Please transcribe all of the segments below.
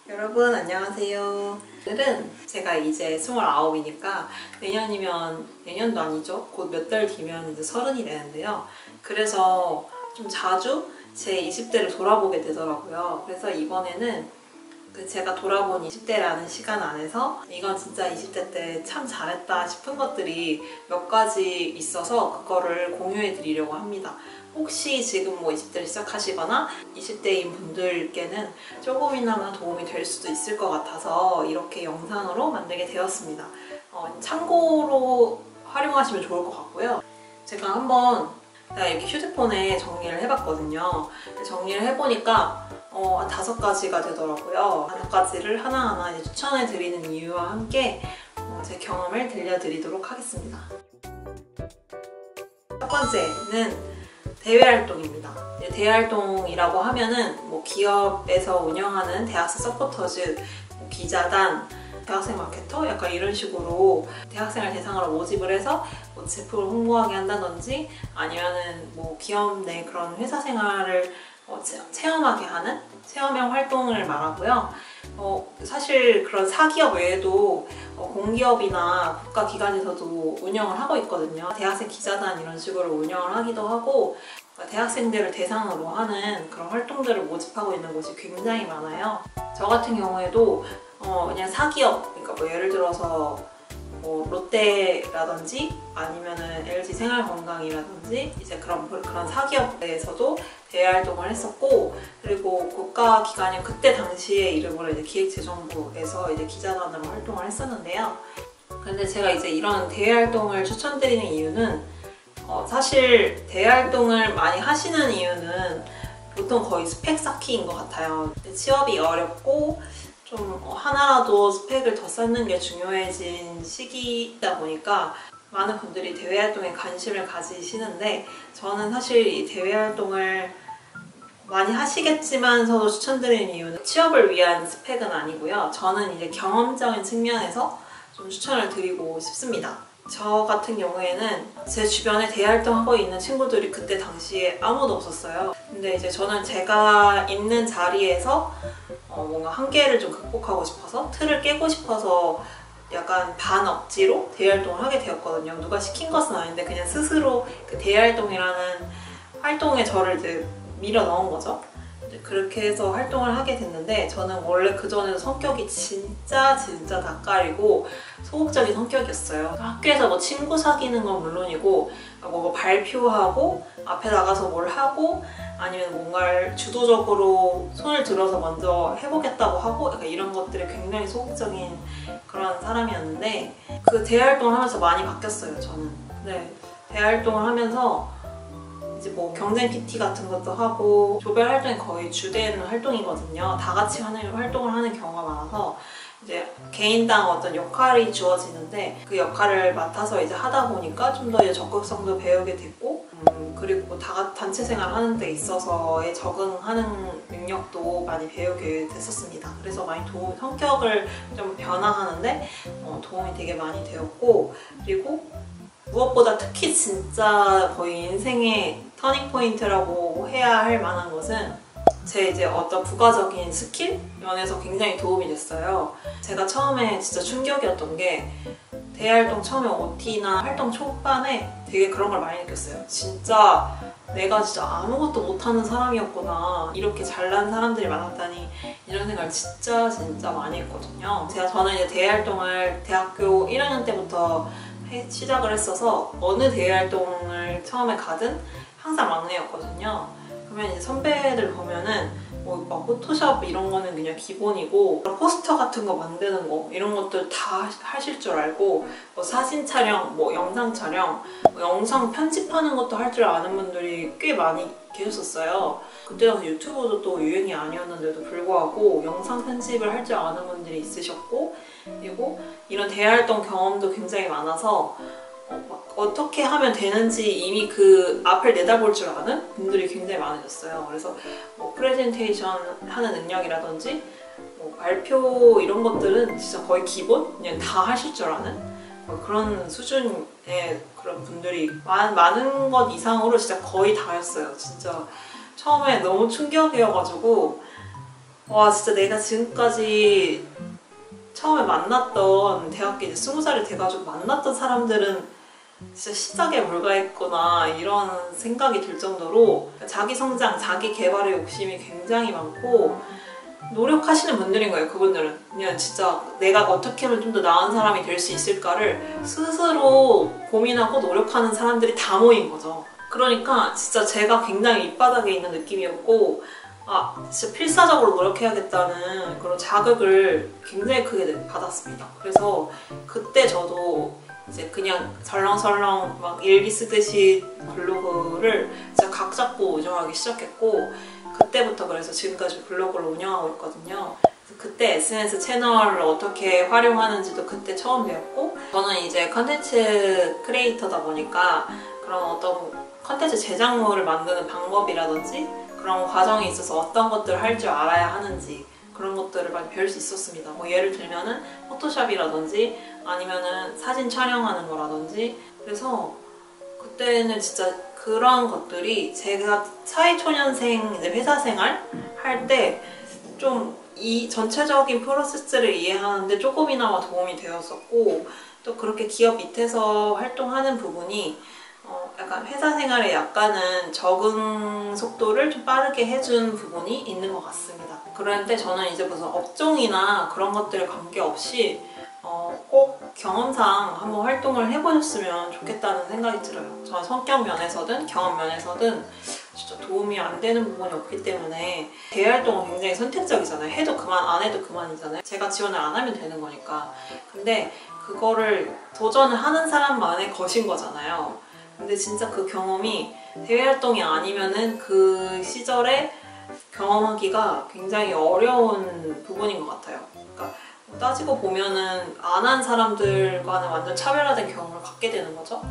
여러분 안녕하세요. 오늘은 제가 이제 29이니까 내년도 아니죠? 곧 몇 달 뒤면 이제 30이 되는데요. 그래서 좀 자주 제 20대를 돌아보게 되더라고요. 그래서 이번에는 제가 돌아본 20대라는 시간 안에서 이건 진짜 20대 때 참 잘했다 싶은 것들이 몇 가지 있어서 그거를 공유해 드리려고 합니다. 혹시 지금 20대를 시작하시거나 20대인 분들께는 조금이나마 도움이 될 수도 있을 것 같아서 이렇게 영상으로 만들게 되었습니다. 참고로 활용하시면 좋을 것 같고요. 제가 한번 이렇게 휴대폰에 정리를 해봤거든요. 정리를 해보니까 5가지가 되더라고요. 5가지를 하나하나 이제 추천해드리는 이유와 함께 제 경험을 들려드리도록 하겠습니다. 첫 번째는 대외활동입니다. 대외활동이라고 하면은 기업에서 운영하는 대학생 서포터즈, 기자단, 대학생 마케터 약간 이런 식으로 대학생을 대상으로 모집을 해서 제품을 홍보하게 한다든지 아니면은 기업 내 그런 회사 생활을 체험하게 하는 체험형 활동을 말하고요. 사실 그런 사기업 외에도 공기업이나 국가기관에서도 운영을 하고 있거든요. 대학생 기자단 이런 식으로 운영을 하기도 하고 대학생들을 대상으로 하는 그런 활동들을 모집하고 있는 곳이 굉장히 많아요. 저 같은 경우에도 그냥 사기업, 그러니까 예를 들어서 롯데라든지 아니면은 LG 생활건강이라든지 이제 그런 사기업에서도 대외활동을 했었고, 그리고 국가기관인 그때 당시에 이름으로 이제 기획재정부에서 이제 기자단으로 활동을 했었는데요. 근데 제가 이제 이런 대외활동을 추천드리는 이유는 사실 대외활동을 많이 하시는 이유는 보통 거의 스펙 쌓기인 것 같아요. 취업이 어렵고 좀 하나라도 스펙을 더 쌓는 게 중요해진 시기이다 보니까 많은 분들이 대외활동에 관심을 가지시는데, 저는 사실 이 대외활동을 많이 하시겠지만서도 추천드리는 이유는 취업을 위한 스펙은 아니고요. 저는 이제 경험적인 측면에서 좀 추천을 드리고 싶습니다. 저 같은 경우에는 제 주변에 대활동하고 있는 친구들이 그때 당시에 아무도 없었어요. 근데 이제 저는 제가 있는 자리에서 뭔가 한계를 좀 극복하고 싶어서, 틀을 깨고 싶어서 약간 반억지로 대활동을 하게 되었거든요. 누가 시킨 것은 아닌데 그냥 스스로 그 대활동이라는 활동에 저를 이제 밀어 넣은 거죠. 그렇게 해서 활동을 하게 됐는데, 저는 원래 그전에도 성격이 진짜 낯가리고 소극적인 성격이었어요. 학교에서 친구 사귀는 건 물론이고 발표하고 앞에 나가서 뭘 하고 아니면 뭔가를 주도적으로 손을 들어서 먼저 해보겠다고 하고 약간 이런 것들이 굉장히 소극적인 그런 사람이었는데, 그 대활동을 하면서 많이 바뀌었어요, 저는. 네, 대활동을 하면서 이제 경쟁 PT 같은 것도 하고 조별 활동이 거의 주된 활동이거든요. 다 같이 활동을 하는 경우가 많아서 이제 개인당 어떤 역할이 주어지는데 그 역할을 맡아서 이제 하다 보니까 좀 더 적극성도 배우게 됐고, 그리고 단체 생활하는 데 있어서의 적응하는 능력도 많이 배우게 됐었습니다. 그래서 많이 성격을 좀 변화하는데 도움이 되게 많이 되었고, 그리고 무엇보다 특히 진짜 거의 인생의 터닝포인트라고 해야 할 만한 것은 제 이제 어떤 부가적인 스킬 면에서 굉장히 도움이 됐어요. 제가 처음에 진짜 충격이었던 게, 대활동 처음에 OT나 활동 초반에 되게 그런 걸 많이 느꼈어요. 진짜 내가 진짜 아무것도 못하는 사람이었구나, 이렇게 잘난 사람들이 많았다니, 이런 생각을 진짜 많이 했거든요. 저는 이제 대활동을 대학교 1학년 때부터 시작을 했어서 어느 대외활동을 처음에 가든 항상 막내였거든요. 그러면 이제 선배들 보면은 막 포토샵 이런 거는 그냥 기본이고, 포스터 같은 거 만드는 거 이런 것들 다 하실 줄 알고, 사진 촬영, 영상 촬영, 영상 편집하는 것도 할 줄 아는 분들이 꽤 많이 계셨었어요. 그때 당시 유튜브도 또 유행이 아니었는데도 불구하고 영상 편집을 할 줄 아는 분들이 있으셨고, 그리고 이런 대활동 경험도 굉장히 많아서 어떻게 하면 되는지 이미 그 앞을 내다볼 줄 아는 분들이 굉장히 많아졌어요. 그래서 프레젠테이션 하는 능력이라든지 발표 이런 것들은 진짜 거의 기본? 그냥 다 하실 줄 아는 그런 수준의 그런 분들이 많은 것 이상으로 진짜 거의 다였어요. 진짜 처음에 너무 충격이어가지고 와 진짜 내가 지금까지 처음에 만났던 대학교 이제 20살이 돼가지고 만났던 사람들은 진짜 시작에 불과했구나 이런 생각이 들 정도로 자기 성장, 자기 개발의 욕심이 굉장히 많고 노력하시는 분들인 거예요. 그분들은 그냥 진짜 내가 어떻게 하면 좀 더 나은 사람이 될 수 있을까를 스스로 고민하고 노력하는 사람들이 다 모인 거죠. 그러니까 진짜 제가 굉장히 밑바닥에 있는 느낌이었고 아 진짜 필사적으로 노력해야겠다는 그런 자극을 굉장히 크게 받았습니다. 그래서 그때 저도 이제 그냥 설렁설렁 막 일기 쓰듯이 블로그를 진짜 각 잡고 운영하기 시작했고 그때부터 그래서 지금까지 블로그를 운영하고 있거든요. 그때 SNS 채널을 어떻게 활용하는지도 그때 처음 배웠고 저는 이제 컨텐츠 크리에이터다 보니까 그런 어떤 컨텐츠 제작물을 만드는 방법이라든지 그런 과정에 있어서 어떤 것들을 할 줄 알아야 하는지 그런 것들을 많이 배울 수 있었습니다. 뭐 예를 들면은 포토샵이라든지 아니면은 사진 촬영하는 거라든지 그래서 그때는 진짜 그런 것들이 제가 사회초년생 이제 회사 생활 할 때 좀 이 전체적인 프로세스를 이해하는데 조금이나마 도움이 되었었고 또 그렇게 기업 밑에서 활동하는 부분이 약간 회사 생활에 약간은 적응 속도를 좀 빠르게 해준 부분이 있는 것 같습니다. 그런데 저는 이제 무슨 업종이나 그런 것들에 관계없이 꼭 경험상 한번 활동을 해보셨으면 좋겠다는 생각이 들어요. 저는 성격 면에서든 경험 면에서든 진짜 도움이 안 되는 부분이 없기 때문에 대활동은 굉장히 선택적이잖아요. 해도 그만 안 해도 그만이잖아요. 제가 지원을 안 하면 되는 거니까. 근데 그거를 도전을 하는 사람만의 것인 거잖아요. 근데 진짜 그 경험이 대외활동이 아니면은 그 시절에 경험하기가 굉장히 어려운 부분인 것 같아요. 그러니까 따지고 보면은 안 한 사람들과는 완전 차별화된 경험을 갖게 되는 거죠.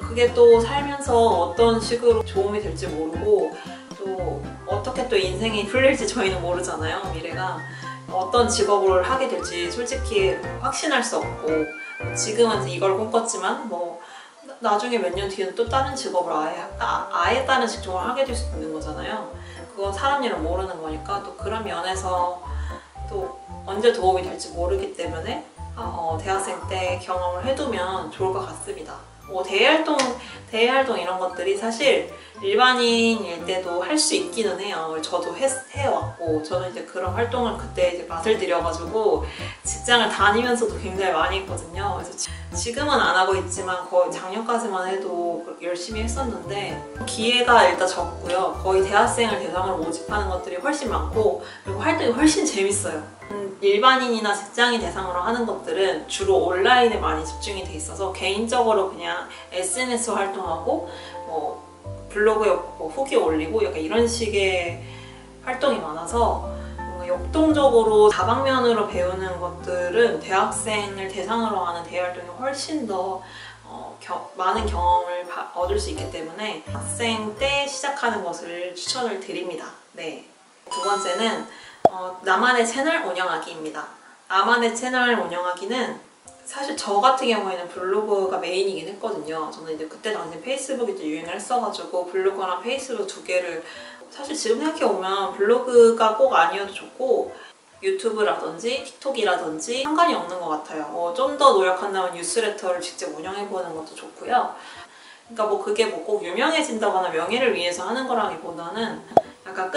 그게 또 살면서 어떤 식으로 도움이 될지 모르고 또 어떻게 또 인생이 풀릴지 저희는 모르잖아요. 미래가 어떤 직업을 하게 될지 솔직히 확신할 수 없고 지금은 이걸 꿈꿨지만 뭐 나중에 몇 년 뒤에는 또 다른 직업을 아예 다른 직종을 하게 될 수 있는 거잖아요. 그건 사람 일은 모르는 거니까 또 그런 면에서 또 언제 도움이 될지 모르기 때문에 대학생 때 경험을 해두면 좋을 것 같습니다. 대외활동 이런 것들이 사실 일반인일 때도 할 수 있기는 해요. 저도 해왔고 저는 이제 그런 활동을 그때 이제 맛을 들여가지고 직장을 다니면서도 굉장히 많이 했거든요. 그래서 지금은 안 하고 있지만 거의 작년까지만 해도 열심히 했었는데 기회가 일단 적고요. 거의 대학생을 대상으로 모집하는 것들이 훨씬 많고 그리고 활동이 훨씬 재밌어요. 일반인이나 직장인 대상으로 하는 것들은 주로 온라인에 많이 집중이 돼 있어서 개인적으로 그냥 SNS 활동하고 뭐 블로그에 뭐 후기 올리고 약간 이런 식의 활동이 많아서 역동적으로 다방면으로 배우는 것들은 대학생을 대상으로 하는 대외활동이 훨씬 더 많은 경험을 얻을 수 있기 때문에 학생 때 시작하는 것을 추천을 드립니다. 네. 두 번째는 나만의 채널 운영하기입니다. 나만의 채널 운영하기는 사실 저 같은 경우에는 블로그가 메인이긴 했거든요. 저는 이제 그때 당시 페이스북이 또 유행을 했어가지고 블로그랑 페이스북 두 개를 사실 지금 생각해보면 블로그가 꼭 아니어도 좋고 유튜브라든지 틱톡이라든지 상관이 없는 것 같아요. 좀 더 노력한다면 뉴스레터를 직접 운영해보는 것도 좋고요. 그러니까 뭐 그게 뭐 꼭 유명해진다거나 명예를 위해서 하는 거라기보다는 약간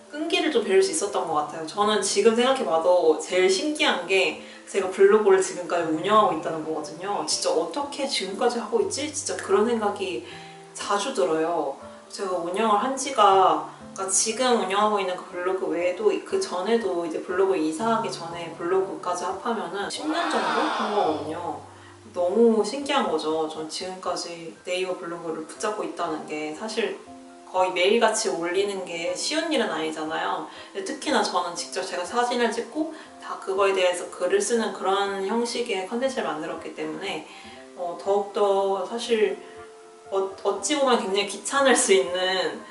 끈기를 좀 배울 수 있었던 것 같아요. 저는 지금 생각해봐도 제일 신기한 게 제가 블로그를 지금까지 운영하고 있다는 거거든요. 진짜 어떻게 지금까지 하고 있지? 진짜 그런 생각이 자주 들어요. 제가 운영을 한 지가 그러니까 지금 운영하고 있는 그 블로그 외에도 그 전에도 이제 블로그 이사하기 전에 블로그까지 합하면은 10년 정도 한 거거든요. 너무 신기한 거죠. 전 지금까지 네이버 블로그를 붙잡고 있다는 게 사실 거의 매일같이 올리는 게 쉬운 일은 아니잖아요. 특히나 저는 직접 제가 사진을 찍고 다 그거에 대해서 글을 쓰는 그런 형식의 컨텐츠를 만들었기 때문에 더욱더 사실 어찌 보면 굉장히 귀찮을 수 있는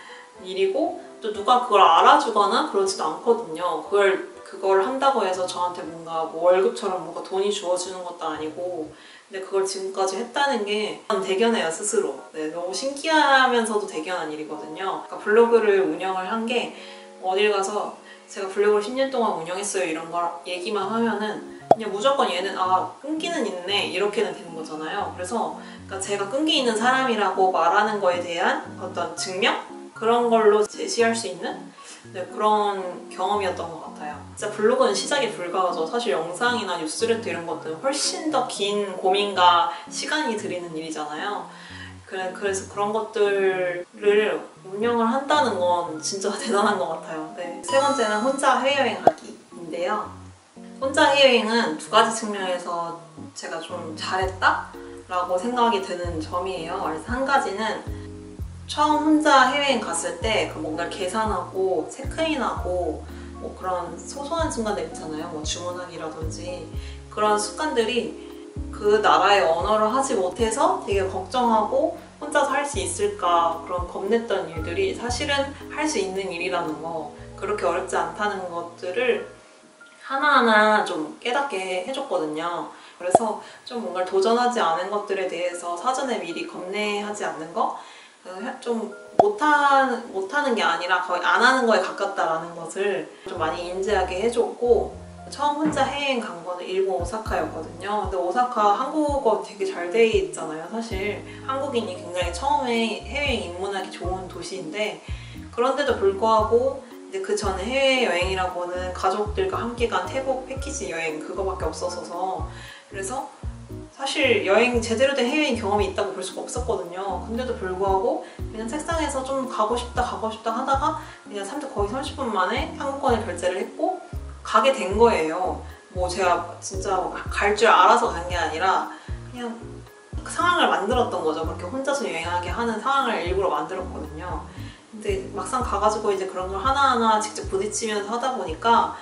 일이고 또 누가 그걸 알아주거나 그러지도 않거든요. 그걸 한다고 해서 저한테 뭔가 뭐 월급처럼 뭔가 돈이 주어지는 것도 아니고 근데 그걸 지금까지 했다는 게 대견해요, 스스로. 네, 너무 신기하면서도 대견한 일이거든요. 그러니까 블로그를 운영을 한 게 어딜 가서 제가 블로그를 10년 동안 운영했어요 이런 걸 얘기만 하면은 그냥 무조건 얘는 끈기는 있네 이렇게는 되는 거잖아요. 그래서 그러니까 제가 끈기 있는 사람이라고 말하는 거에 대한 어떤 증명? 그런 걸로 제시할 수 있는 그런 경험이었던 것 같아요. 진짜 블로그는 시작이 불가하죠. 사실 영상이나 뉴스레터 이런 것들은 훨씬 더 긴 고민과 시간이 들이는 일이잖아요. 그래서 그런 것들을 운영을 한다는 건 진짜 대단한 것 같아요. 네. 세 번째는 혼자 해외여행 하기인데요. 혼자 해외여행은 두 가지 측면에서 제가 좀 잘했다? 라고 생각이 드는 점이에요. 그래서 한 가지는 처음 혼자 해외여행 갔을 때 뭔가를 계산하고 체크인하고 뭐 그런 소소한 순간들 있잖아요. 뭐 주문하기라든지 그런 습관들이 그 나라의 언어를 하지 못해서 되게 걱정하고 혼자서 할 수 있을까 그런 겁냈던 일들이 사실은 할 수 있는 일이라는 거, 그렇게 어렵지 않다는 것들을 하나하나 좀 깨닫게 해줬거든요. 그래서 좀 뭔가를 도전하지 않은 것들에 대해서 사전에 미리 겁내하지 않는 거, 좀 못하는 게 아니라 거의 안 하는 거에 가깝다라는 것을 좀 많이 인지하게 해줬고, 처음 혼자 해외여행 간 거는 일본 오사카였거든요. 근데 오사카 한국어 되게 잘 돼 있잖아요. 사실 한국인이 굉장히 처음에 해외여행 입문하기 좋은 도시인데, 그런데도 불구하고 이제 그 전에 해외여행이라고는 가족들과 함께 간 태국 패키지 여행 그거밖에 없어서, 그래서 사실 여행 제대로 된 해외여행 경험이 있다고 볼 수가 없었거든요. 근데도 불구하고 그냥 책상에서 좀 가고 싶다 하다가 그냥 거의 30분 만에 항공권을 결제를 했고 가게 된 거예요. 뭐 제가 진짜 갈 줄 알아서 간 게 아니라 그냥 그 상황을 만들었던 거죠. 그렇게 혼자서 여행하게 하는 상황을 일부러 만들었거든요. 근데 막상 가가지고 이제 그런 걸 하나하나 직접 부딪히면서 하다 보니까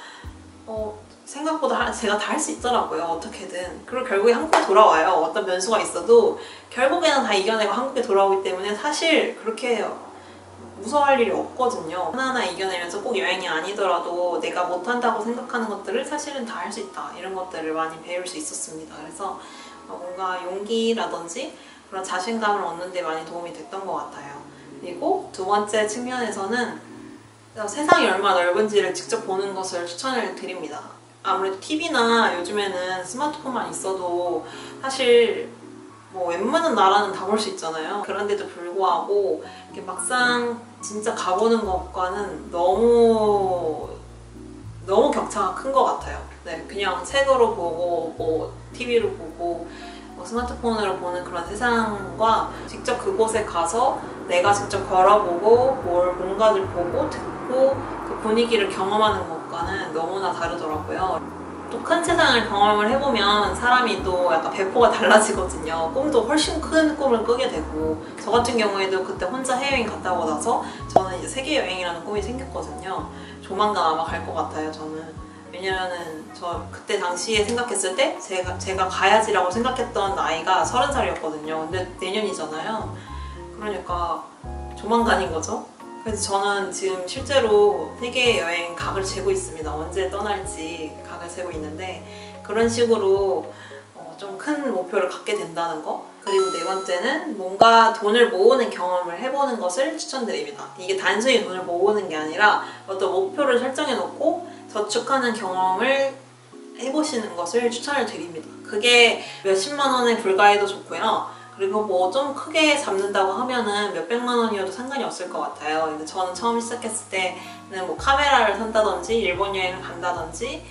생각보다 제가 다 할 수 있더라고요. 어떻게든. 그리고 결국에 한국에 돌아와요. 어떤 변수가 있어도 결국에는 다 이겨내고 한국에 돌아오기 때문에 사실 그렇게 무서워할 일이 없거든요. 하나하나 이겨내면서 꼭 여행이 아니더라도 내가 못한다고 생각하는 것들을 사실은 다 할 수 있다. 이런 것들을 많이 배울 수 있었습니다. 그래서 뭔가 용기라든지 그런 자신감을 얻는 데 많이 도움이 됐던 것 같아요. 그리고 두 번째 측면에서는 세상이 얼마나 넓은지를 직접 보는 것을 추천을 드립니다. 아무래도 TV나 요즘에는 스마트폰만 있어도 사실 뭐 웬만한 나라는 다 볼 수 있잖아요. 그런데도 불구하고 이렇게 막상 진짜 가보는 것과는 너무 격차가 큰 것 같아요. 네, 그냥 책으로 보고 뭐 TV로 보고 뭐 스마트폰으로 보는 그런 세상과 직접 그곳에 가서 내가 직접 걸어보고 뭔가를 보고 듣고 그 분위기를 경험하는 것과는 너무나 다르더라고요. 또 큰 세상을 경험을 해보면 사람이 또 약간 배포가 달라지거든요. 꿈도 훨씬 큰 꿈을 꾸게 되고, 저 같은 경우에도 그때 혼자 해외여행 갔다 오고 나서 저는 이제 세계여행이라는 꿈이 생겼거든요. 조만간 아마 갈 것 같아요, 저는. 왜냐면은 저 그때 당시에 생각했을 때 제가 가야지라고 생각했던 나이가 30살이었거든요. 근데 내년이잖아요. 그러니까 조만간인 거죠. 그래서 저는 지금 실제로 세계 여행 각을 재고 있습니다. 언제 떠날지 각을 재고 있는데, 그런 식으로 좀 큰 목표를 갖게 된다는 거. 그리고 네 번째는 뭔가 돈을 모으는 경험을 해보는 것을 추천드립니다. 이게 단순히 돈을 모으는 게 아니라 어떤 목표를 설정해 놓고 저축하는 경험을 해보시는 것을 추천을 드립니다. 그게 몇십만 원에 불과해도 좋고요. 그리고 뭐 좀 크게 잡는다고 하면은 몇백만 원이어도 상관이 없을 것 같아요. 근데 저는 처음 시작했을 때는 뭐 카메라를 산다든지 일본 여행을 간다든지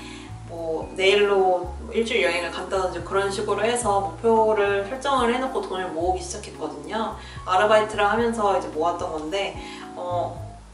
뭐 내일로 일주일 여행을 간다든지 그런 식으로 해서 목표를 설정을 해놓고 돈을 모으기 시작했거든요. 아르바이트를 하면서 이제 모았던 건데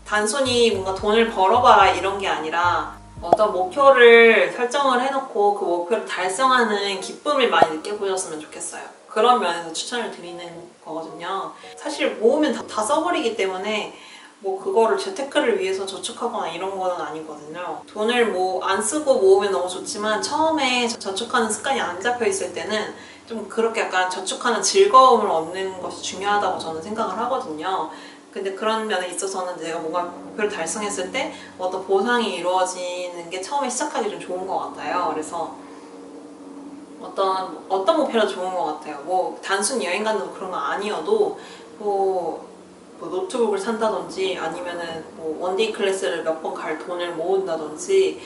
단순히 뭔가 돈을 벌어봐라 이런 게 아니라 어떤 목표를 설정을 해놓고 그 목표를 달성하는 기쁨을 많이 느껴보셨으면 좋겠어요. 그런 면에서 추천을 드리는 거거든요. 사실 모으면 다 써버리기 때문에 뭐 그거를 재테크를 위해서 저축하거나 이런 거는 아니거든요. 돈을 뭐 안 쓰고 모으면 너무 좋지만 처음에 저축하는 습관이 안 잡혀 있을 때는 좀 그렇게 약간 저축하는 즐거움을 얻는 것이 중요하다고 저는 생각을 하거든요. 근데 그런 면에 있어서는 내가 뭔가 목표를 달성했을 때 어떤 보상이 이루어지는 게 처음에 시작하기 좀 좋은 것 같아요. 그래서 어떤 목표라도 좋은 것 같아요. 뭐 단순히 여행 가는 거 그런 거 아니어도 뭐 뭐 노트북을 산다든지 아니면은 뭐 원데이 클래스를 몇 번 갈 돈을 모은다든지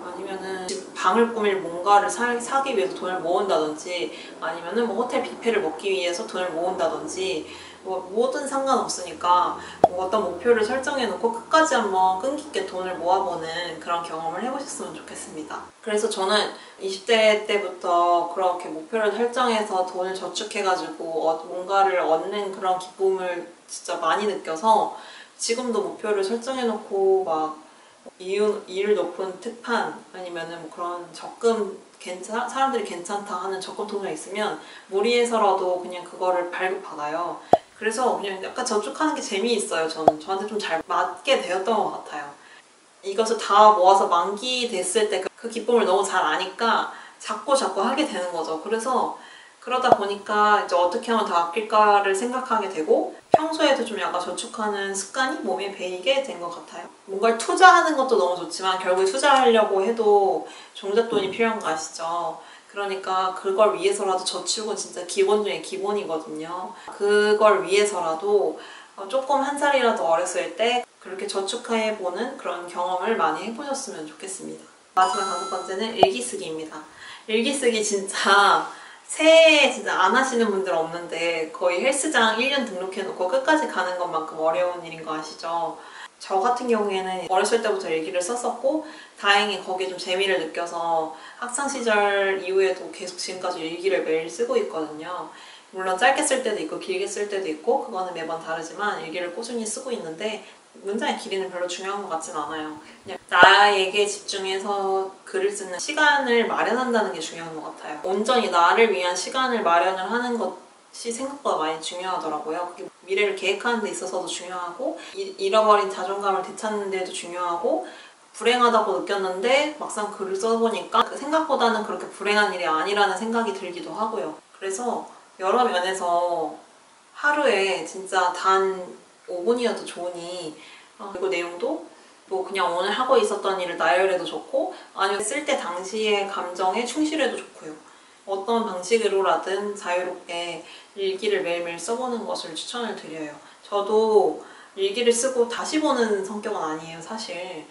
아니면은 방을 꾸밀 뭔가를 사기 위해서 돈을 모은다든지 아니면은 뭐 호텔 뷔페를 먹기 위해서 돈을 모은다든지 뭐 뭐든 상관없으니까 뭐 어떤 목표를 설정해 놓고 끝까지 한번 끈기 있게 돈을 모아보는 그런 경험을 해보셨으면 좋겠습니다. 그래서 저는 20대 때부터 그렇게 목표를 설정해서 돈을 저축해가지고 뭔가를 얻는 그런 기쁨을 진짜 많이 느껴서 지금도 목표를 설정해 놓고 막 이율 높은 특판 아니면은 뭐 그런 적금 사람들이 괜찮다 하는 적금 통장이 있으면 무리해서라도 그냥 그거를 발급받아요. 그래서 그냥 약간 저축하는 게 재미있어요. 저한테 좀 잘 맞게 되었던 것 같아요. 이것을 다 모아서 만기 됐을 때 그 기쁨을 너무 잘 아니까 자꾸 하게 되는 거죠. 그래서 그러다 보니까 이제 어떻게 하면 더 아낄까를 생각하게 되고 평소에도 좀 약간 저축하는 습관이 몸에 배이게 된 것 같아요. 뭔가를 투자하는 것도 너무 좋지만 결국에 투자하려고 해도 종잣돈이 필요한 거 아시죠? 그러니까 그걸 위해서라도 저축은 진짜 기본 중에 기본이거든요. 그걸 위해서라도 조금 한 살이라도 어렸을 때 그렇게 저축해보는 그런 경험을 많이 해보셨으면 좋겠습니다. 마지막 5번째는 일기쓰기입니다. 일기쓰기 진짜 새해에 진짜 안 하시는 분들 없는데 거의 헬스장 1년 등록해놓고 끝까지 가는 것만큼 어려운 일인 거 아시죠? 저 같은 경우에는 어렸을 때부터 일기를 썼었고 다행히 거기에 좀 재미를 느껴서 학창시절 이후에도 계속 지금까지 일기를 매일 쓰고 있거든요. 물론 짧게 쓸 때도 있고 길게 쓸 때도 있고 그거는 매번 다르지만 일기를 꾸준히 쓰고 있는데 문장의 길이는 별로 중요한 것 같진 않아요. 그냥 나에게 집중해서 글을 쓰는 시간을 마련한다는 게 중요한 것 같아요. 온전히 나를 위한 시간을 마련을 하는 것이 생각보다 많이 중요하더라고요. 그게 미래를 계획하는 데 있어서도 중요하고 잃어버린 자존감을 되찾는 데도 중요하고 불행하다고 느꼈는데 막상 글을 써보니까 생각보다는 그렇게 불행한 일이 아니라는 생각이 들기도 하고요. 그래서 여러 면에서 하루에 진짜 단 5분이어도 좋으니 그리고 내용도 뭐 그냥 오늘 하고 있었던 일을 나열해도 좋고 아니면 쓸 때 당시의 감정에 충실해도 좋고요. 어떤 방식으로라든 자유롭게 일기를 매일매일 써보는 것을 추천을 드려요. 저도 일기를 쓰고 다시 보는 성격은 아니에요, 사실.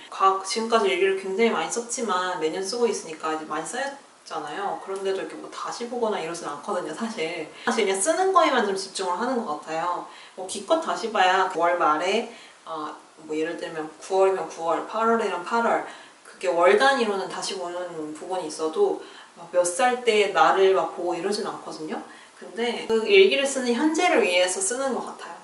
지금까지 일기를 굉장히 많이 썼지만 매년 쓰고 있으니까 이제 많이 쌓였잖아요. 그런데도 이렇게 뭐 다시 보거나 이러진 않거든요, 사실. 사실 그냥 쓰는 거에만 좀 집중을 하는 것 같아요. 뭐 기껏 다시 봐야 월 말에 뭐 예를 들면 9월이면 9월, 8월이면 8월 그게 월 단위로는 다시 보는 부분이 있어도 몇 살 때 나를 막 보고 이러진 않거든요. 근데 그 일기를 쓰는 현재를 위해서 쓰는 것 같아요.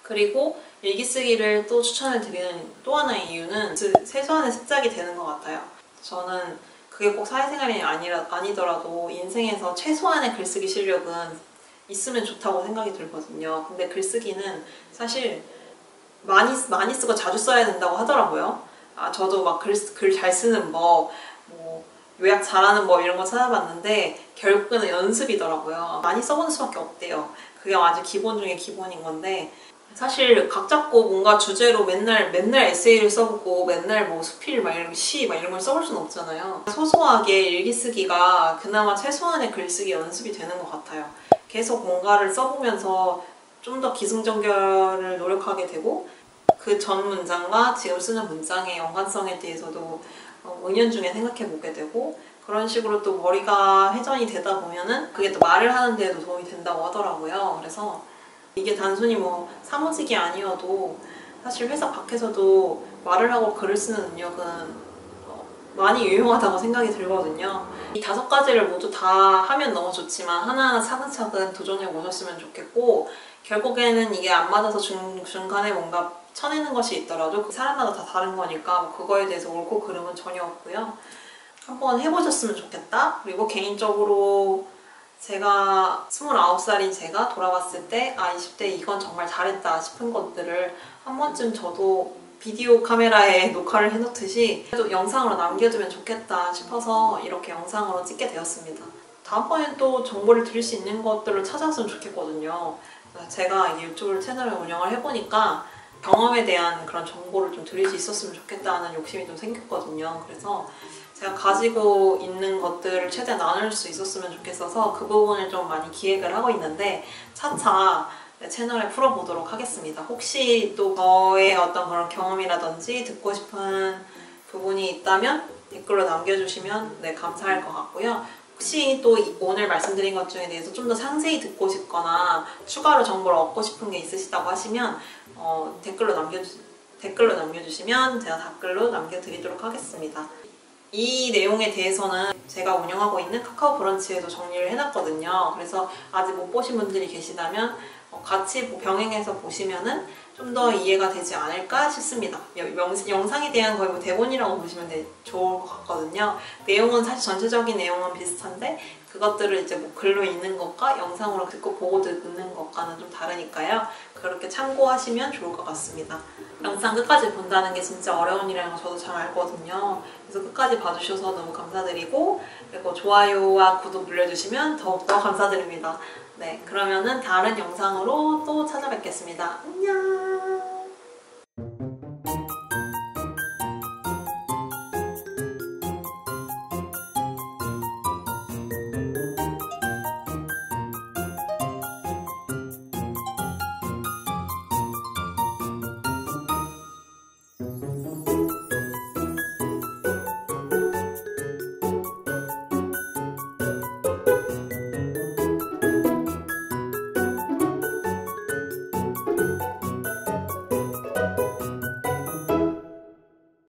그리고 일기 쓰기를 또 추천을 드리는 또 하나의 이유는 최소한의 습작이 되는 것 같아요. 저는 그게 꼭 사회생활이 아니더라도 인생에서 최소한의 글쓰기 실력은 있으면 좋다고 생각이 들거든요. 근데 글쓰기는 사실 많이 쓰고 자주 써야 된다고 하더라고요. 저도 막 글 잘 쓰는 뭐 요약 잘하는 이런 거 찾아봤는데 결국에는 연습이더라고요. 많이 써보는 수밖에 없대요. 그게 아주 기본 중에 기본인 건데 사실 각 잡고 뭔가 주제로 맨날 에세이를 써보고 맨날 뭐 수필 시 이런 걸 써볼 수는 없잖아요. 소소하게 일기 쓰기가 그나마 최소한의 글쓰기 연습이 되는 것 같아요. 계속 뭔가를 써보면서 좀 더 기승전결을 노력하게 되고 그 전 문장과 지금 쓰는 문장의 연관성에 대해서도 은연중에 생각해보게 되고 그런 식으로 또 머리가 회전이 되다 보면은 그게 또 말을 하는 데에도 도움이 된다고 하더라고요. 그래서 이게 단순히 뭐 사무직이 아니어도 사실 회사 밖에서도 말을 하고 글을 쓰는 능력은 많이 유용하다고 생각이 들거든요. 이 5가지를 모두 다 하면 너무 좋지만 하나하나 차근차근 도전해 보셨으면 좋겠고 결국에는 이게 안 맞아서 중간에 뭔가 쳐내는 것이 있더라도 사람마다 다 다른 거니까 그거에 대해서 옳고 그름은 전혀 없고요. 한번 해보셨으면 좋겠다. 그리고 개인적으로 제가 29살인 제가 돌아봤을 때 20대 이건 정말 잘했다 싶은 것들을 한 번쯤 저도 비디오 카메라에 녹화를 해놓듯이 또 영상으로 남겨두면 좋겠다 싶어서 이렇게 영상으로 찍게 되었습니다. 다음번엔 또 정보를 드릴 수 있는 것들을 찾았으면 좋겠거든요. 제가 이제 유튜브 채널을 운영을 해보니까 경험에 대한 그런 정보를 좀 드릴 수 있었으면 좋겠다는 욕심이 좀 생겼거든요. 그래서 제가 가지고 있는 것들을 최대한 나눌 수 있었으면 좋겠어서 그 부분을 좀 많이 기획을 하고 있는데 차차 채널에 풀어보도록 하겠습니다. 혹시 또 저의 어떤 그런 경험이라든지 듣고 싶은 부분이 있다면 댓글로 남겨주시면 감사할 것 같고요. 혹시 또 오늘 말씀드린 것 중에 대해서 좀 더 상세히 듣고 싶거나 추가로 정보를 얻고 싶은 게 있으시다고 하시면 댓글로 남겨주시면 제가 댓글로 남겨드리도록 하겠습니다. 이 내용에 대해서는 제가 운영하고 있는 카카오 브런치에도 정리를 해놨거든요. 그래서 아직 못 보신 분들이 계시다면 같이 병행해서 보시면은 좀 더 이해가 되지 않을까 싶습니다. 영상에 대한 거의 뭐 대본이라고 보시면 좋을 것 같거든요. 내용은 사실 전체적인 내용은 비슷한데 그것들을 이제 뭐 글로 읽는 것과 영상으로 듣고 보고 듣는 것과는 좀 다르니까요. 그렇게 참고하시면 좋을 것 같습니다. 영상 끝까지 본다는 게 진짜 어려운 일이라는 거 저도 잘 알거든요. 그래서 끝까지 봐주셔서 너무 감사드리고, 그리고 좋아요와 구독 눌러주시면 더욱더 감사드립니다. 네, 그러면은 다른 영상으로 또 찾아뵙겠습니다. 안녕!